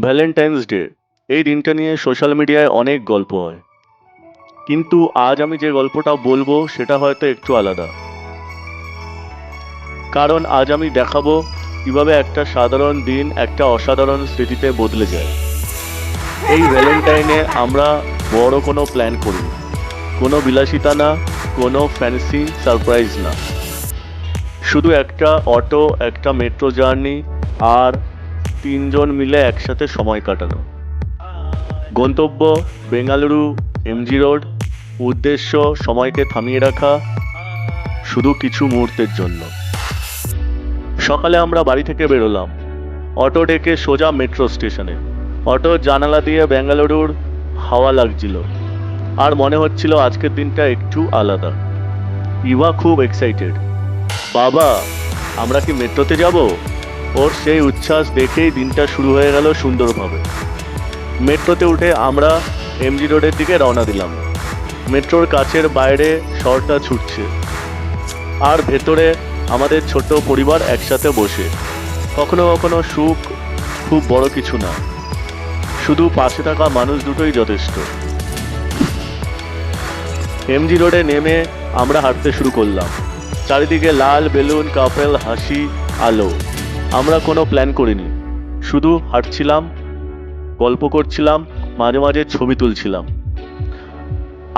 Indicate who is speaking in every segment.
Speaker 1: Valentine's day এই দিনটা নিয়ে সোশ্যাল মিডিয়ায় অনেক গল্প হয়, কিন্তু আজ আমি যে গল্পটা বলবো সেটা হয়তো একটু আলাদা। কারণ আজ আমি দেখাবো কিভাবে একটা সাধারণ দিন একটা অসাধারণ স্মৃতিতে বদলে যায়। এই ভ্যালেন্টাইনে আমরা বড় কোনো প্ল্যান করি, কোনো বিলাসিতা না, কোনো ফ্যান্সি সারপ্রাইজ না, শুধু একটা অটো, একটা মেট্রো জার্নি, আর তিনজন মিলে একসাথে সময় কাটানো। গন্তব্য বেঙ্গালুরু, এমজি রোড। উদ্দেশ্য সময়কে থামিয়ে রাখা, শুধু কিছু মুহূর্তের জন্য। সকালে আমরা বাড়ি থেকে বেরোলাম, অটো ডেকে সোজা মেট্রো স্টেশনে। অটোর জানালা দিয়ে বেঙ্গালুরুর হাওয়া লাগছিল, আর মনে হচ্ছিল আজকের দিনটা একটু আলাদা। ইভা খুব এক্সাইটেড। বাবা, আমরা কি মেট্রোতে যাব? ওর সেই উচ্ছ্বাস দেখেই দিনটা শুরু হয়ে গেল সুন্দরভাবে। মেট্রোতে উঠে আমরা এমজি রোডের দিকে রওনা দিলাম। মেট্রোর কাছের বাইরে শহরটা ছুটছে, আর ভেতরে আমাদের ছোট পরিবার একসাথে বসে। কখনো কখনো সুখ খুব বড় কিছু না, শুধু পাশে থাকা মানুষ দুটোই যথেষ্ট। এমজি রোডে নেমে আমরা হাঁটতে শুরু করলাম। চারিদিকে লাল বেলুন, কাপেল, হাসি, আলো। আমরা কোনো প্ল্যান করিনি, শুধু হাঁটছিলাম, গল্প করছিলাম, মাঝে মাঝে ছবি তুলছিলাম,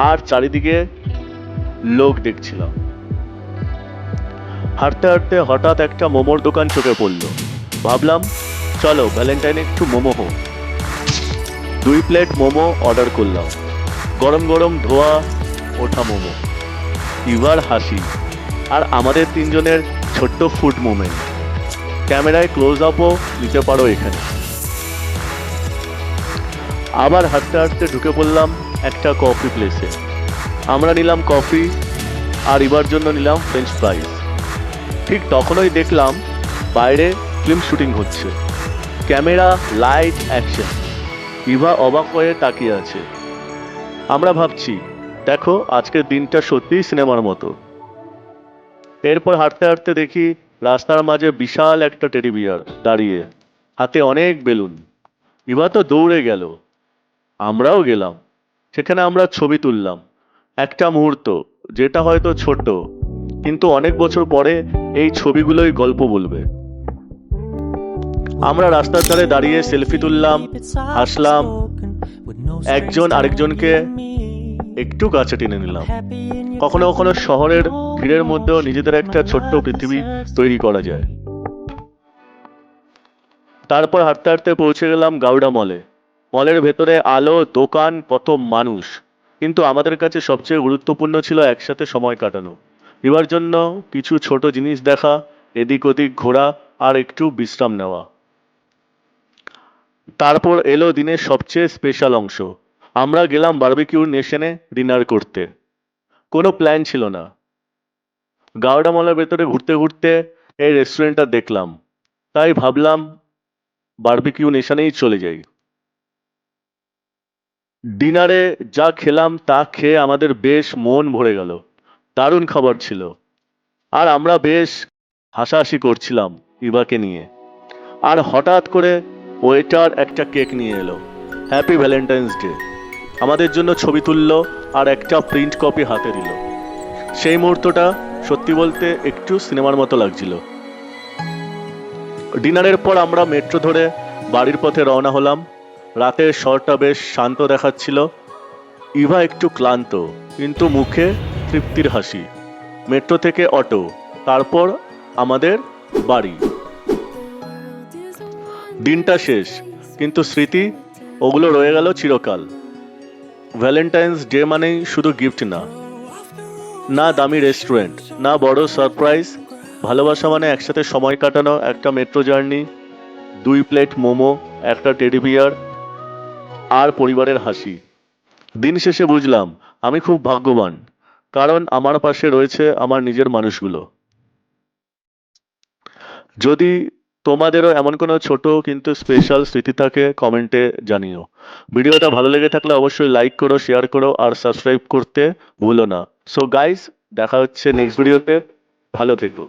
Speaker 1: আর চারিদিকে লোক দেখছিলাম। হাঁটতে হাঁটতে হঠাৎ একটা মোমোর দোকান চোখে পড়ল। ভাবলাম, চলো ভ্যালেন্টাইনে একটু মোমো হোক। 2 প্লেট মোমো অর্ডার করলাম। গরম গরম ধোয়া ওঠা মোমো, ইভার হাসি, আর আমাদের তিনজনের ছোট্ট ফুড মুভমেন্ট। ক্যামেরায় ক্লোজ আপও নিতে পারো এখানে। আবার হাঁটতে হাঁটতে ঢুকে পড়লাম একটা কফি প্লেসে। আমরা নিলাম কফি, আর ইভার জন্য নিলাম ফ্রেঞ্চ ফ্রাইজ। ঠিক তখনই দেখলাম বাইরে ফিল্ম শুটিং হচ্ছে। Camera, light, action. ইভা অবাক হয়ে তাকিয়ে আছে। আমরা ভাবছি, দেখো আজকের দিনটা সত্যিই সিনেমার মতো। এরপর হাঁটতে হাঁটতে দেখি রাস্তার মাঝে বিশাল একটা টেডি বিয়ার দাঁড়িয়ে, হাতে অনেক বেলুন। ইভা তো দৌড়ে গেল, আমরাও গেলাম। সেখানে আমরা ছবি তুললাম। একটা মুহূর্ত, যেটা হয়তো ছোট, কিন্তু অনেক বছর পরে এই ছবিগুলোই গল্প বলবে। আমরা রাস্তার ধারে দাঁড়িয়ে সেলফি তুললাম, হাসলাম, একজন আরেকজনকে একটু কাছে টেনে নিলাম। কখনো কখনো শহরের ভিড়ের মধ্যেও নিজেদের একটা ছোট্ট পৃথিবী তৈরি করা যায়। তারপর হাঁটতে হাঁটতে পৌঁছে গেলাম গাউডা মলে। মলের ভেতরে আলো, দোকান, কত মানুষ, কিন্তু আমাদের কাছে সবচেয়ে গুরুত্বপূর্ণ ছিল একসাথে সময় কাটানো। এবার জন্য কিছু ছোট জিনিস দেখা, এদিক ওদিক ঘোরা, আর একটু বিশ্রাম নেওয়া। তারপর এলো দিনের সবচেয়ে স্পেশাল অংশ। আমরা গেলাম বারবিকিউ নেশনে ডিনার করতে। কোনো প্ল্যান ছিল না। গাওডা মলের ভেতরে ঘুরতে ঘুরতে এই রেস্টুরেন্টটা দেখলাম, তাই ভাবলাম বারবিকিউ নেশনেই চলে যাই। ডিনারে যা খেলাম তা খেয়ে আমাদের বেশ মন ভরে গেল। দারুণ খাবার ছিল, আর আমরা বেশ হাসাহাসি করছিলাম ইভাকে নিয়ে। আর হঠাৎ করে ওয়েটার একটা কেক নিয়ে এলো। হ্যাপি ভ্যালেন্টাইন্স ডে আমাদের জন্য ছবি তুললো, আর একটা প্রিন্ট কপি হাতে দিল। সেই মুহূর্তটা সত্যি বলতে একটু সিনেমার মতো লাগছিল। ডিনারের পর আমরা মেট্রো ধরে বাড়ির পথে রওনা হলাম। রাতের শহরটা বেশ শান্ত দেখাচ্ছিল। ইভা একটু ক্লান্ত, কিন্তু মুখে তৃপ্তির হাসি। মেট্রো থেকে অটো, তারপর আমাদের বাড়ি। দিনটা শেষ, কিন্তু স্মৃতি, ওগুলো রয়ে গেল চিরকাল। ভ্যালেন্টাইন্স ডে মানেই শুধু গিফট না, না দামি রেস্টুরেন্ট, না বড় সারপ্রাইজ। ভালোবাসা মানে একসাথে সময় কাটানো, একটা মেট্রো জার্নি, 2 প্লেট মোমো, একটা টেডি বিয়ার, আর পরিবারের হাসি। দিন শেষে বুঝলাম আমি খুব ভাগ্যবান, কারণ আমার পাশে রয়েছে আমার নিজের মানুষগুলো। যদি তোমাদেরও এমন কোনো ছোট কিন্তু স্পেশাল স্মৃতি থাকে, কমেন্টে জানিও। ভিডিওটা ভালো লেগে থাকলে অবশ্যই লাইক করো, শেয়ার করো, আর সাবস্ক্রাইব করতে ভুলো না। সো গাইস, দেখা হচ্ছে নেক্সট ভিডিওতে। ভালো থেকো।